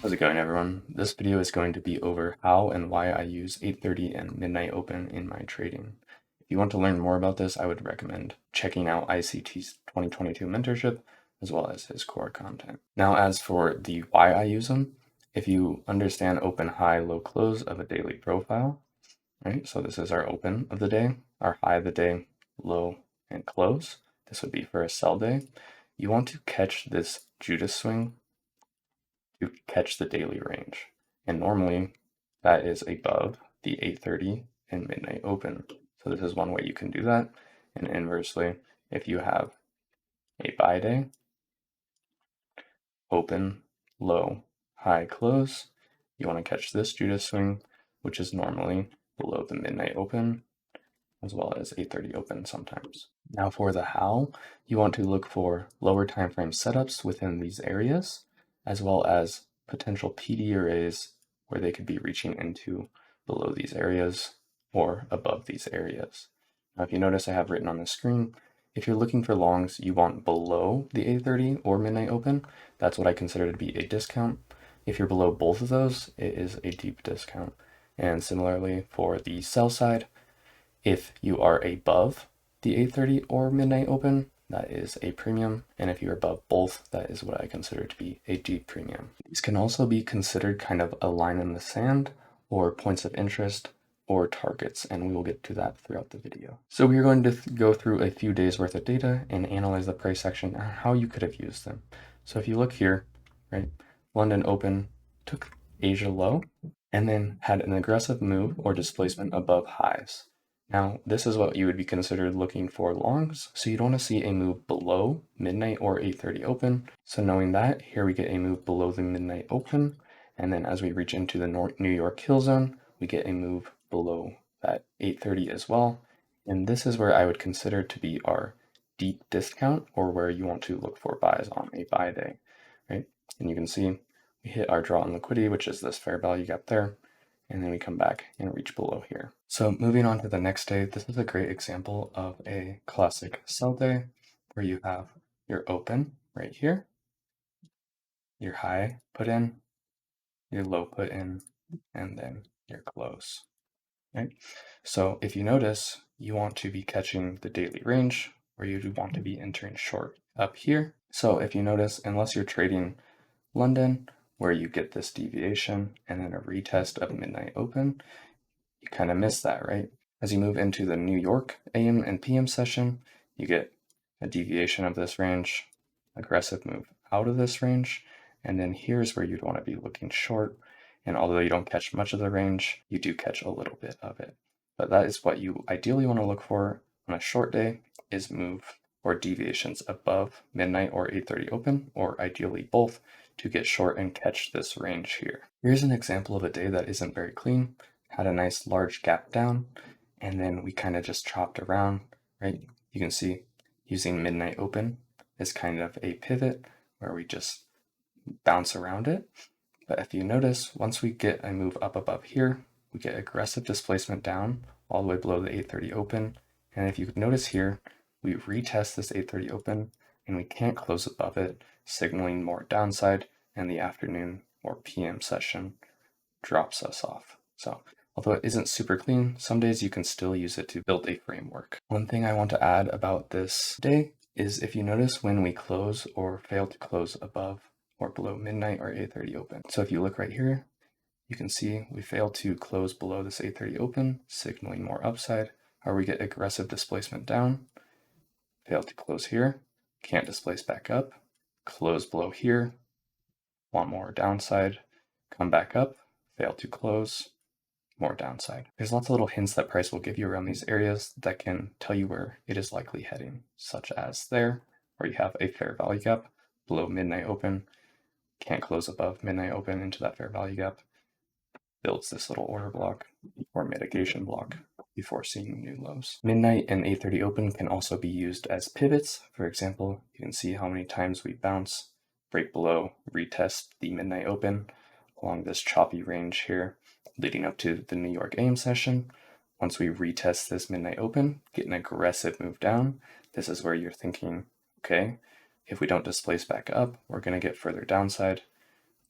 How's it going, everyone? This video is going to be over how and why I use 8:30 and midnight open in my trading. If you want to learn more about this, I would recommend checking out ICT's 2022 mentorship as well as his core content. Now, as for the why I use them, if you understand open, high, low, close of a daily profile, right? So this is our open of the day, our high of the day, low, and close. This would be for a sell day. You want to catch this Judas swing to catch the daily range. And normally that is above the 8:30 and midnight open. So this is one way you can do that. And inversely, if you have a buy day, open, low, high, close, you want to catch this Judas swing, which is normally below the midnight open, as well as 8:30 open sometimes. Now for the how, you want to look for lower time frame setups within these areas, as well as potential PD arrays where they could be reaching into below these areas or above these areas. Now if you notice I have written on the screen, if you're looking for longs you want below the 8:30 or midnight open, that's what I consider to be a discount. If you're below both of those, it is a deep discount. And similarly for the sell side, if you are above the 8:30 or midnight open, that is a premium. And if you're above both, that is what I consider to be a deep premium. These can also be considered kind of a line in the sand or points of interest or targets, and we will get to that throughout the video. So we are going to go through a few days worth of data and analyze the price action and how you could have used them. So if you look here, right, London open took Asia low and then had an aggressive move or displacement above highs. Now, this is what you would be considered looking for longs. So you'd want to see a move below midnight or 8:30 open. So knowing that, here we get a move below the midnight open. And then as we reach into the New York Hill Zone, we get a move below that 8:30 as well. And this is where I would consider to be our deep discount, or where you want to look for buys on a buy day, right? And you can see we hit our draw on liquidity, which is this fair value gap there. And then we come back and reach below here. So moving on to the next day, this is a great example of a classic sell day where you have your open right here, your high put in, your low put in, and then your close, right? So if you notice, you want to be catching the daily range where you want to be entering short up here. So if you notice, unless you're trading London, where you get this deviation and then a retest of midnight open, you kind of miss that, right? As you move into the New York AM and PM session, you get a deviation of this range, aggressive move out of this range, and then here's where you'd want to be looking short. And although you don't catch much of the range, you do catch a little bit of it. But that is what you ideally want to look for on a short day, is move or deviations above midnight or 8:30 open, or ideally both, to get short and catch this range here. Here's an example of a day that isn't very clean. Had a nice large gap down, and then we kind of just chopped around, right? You can see using midnight open is kind of a pivot where we just bounce around it. But if you notice, once we get a move up above here, we get aggressive displacement down all the way below the 8:30 open. And if you notice here, we retest this 8:30 open and we can't close above it, signaling more downside, and the afternoon or PM session drops us off. So although it isn't super clean, some days you can still use it to build a framework. One thing I want to add about this day is if you notice when we close or fail to close above or below midnight or 8:30 open. So if you look right here, you can see we fail to close below this 8:30 open, signaling more upside, or we get aggressive displacement down, fail to close here, can't displace back up, close below here, want more downside, come back up, fail to close, more downside. There's lots of little hints that price will give you around these areas that can tell you where it is likely heading, such as there, where you have a fair value gap below midnight open, can't close above midnight open into that fair value gap, builds this little order block or mitigation block before seeing new lows. Midnight and 8:30 open can also be used as pivots. For example, you can see how many times we bounce, break below, retest the midnight open along this choppy range here, leading up to the New York AM session. Once we retest this midnight open, get an aggressive move down, this is where you're thinking, okay, if we don't displace back up, we're going to get further downside.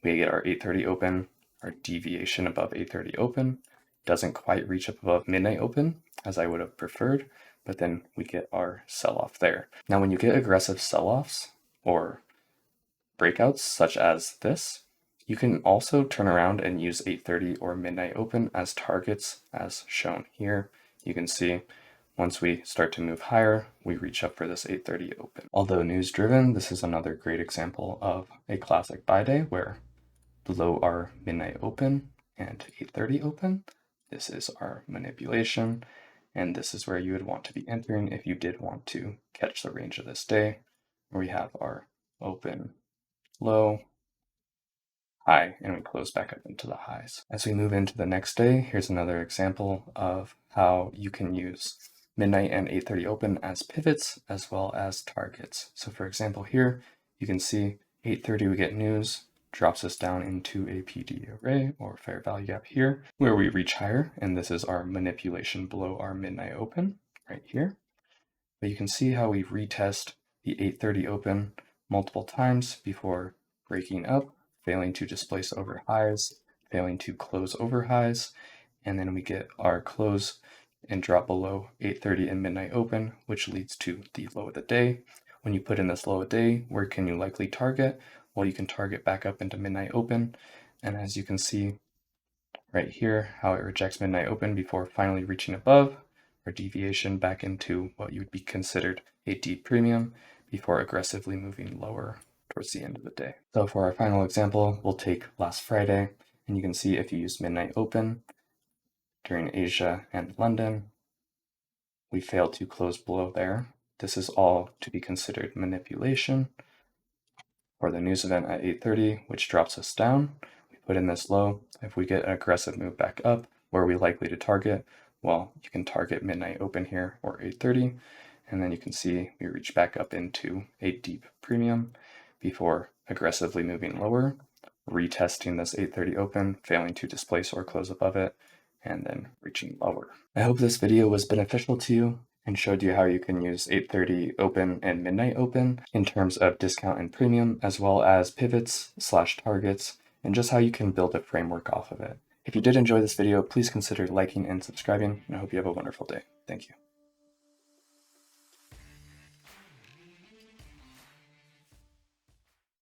we get our 8:30 open, our deviation above 8:30 open, doesn't quite reach up above midnight open as I would have preferred, but then we get our sell-off there. Now when you get aggressive sell-offs or breakouts such as this, you can also turn around and use 8:30 or midnight open as targets as shown here. You can see once we start to move higher, we reach up for this 8:30 open. Although news driven, this is another great example of a classic buy day where below our midnight open and 8:30 open, this is our manipulation, and this is where you would want to be entering if you did want to catch the range of this day, where we have our open, low, high, and we close back up into the highs. As we move into the next day, here's another example of how you can use midnight and 8:30 open as pivots as well as targets. So for example here, you can see 8:30 we get news, drops us down into a PD array or fair value gap here, where we reach higher, and this is our manipulation below our midnight open right here. But you can see how we retest the 8:30 open multiple times before breaking up, failing to displace over highs, failing to close over highs, and then we get our close and drop below 8:30 and midnight open, which leads to the low of the day. When you put in this low of the day, where can you likely target? Well, you can target back up into midnight open, and as you can see right here, how it rejects midnight open before finally reaching above, or deviation back into what you would be considered a deep premium before aggressively moving lower towards the end of the day. So for our final example, we'll take last Friday, and you can see if you use midnight open during Asia and London, we failed to close below there. This is all to be considered manipulation. For the news event at 8:30, which drops us down, we put in this low. If we get an aggressive move back up, where are we likely to target? Well, you can target midnight open here or 8:30, and then you can see we reach back up into a deep premium before aggressively moving lower, retesting this 8:30 open, failing to displace or close above it, and then reaching lower. I hope this video was beneficial to you and showed you how you can use 8:30 open and midnight open in terms of discount and premium, as well as pivots / targets, and just how you can build a framework off of it. If you did enjoy this video, please consider liking and subscribing, and I hope you have a wonderful day. Thank you.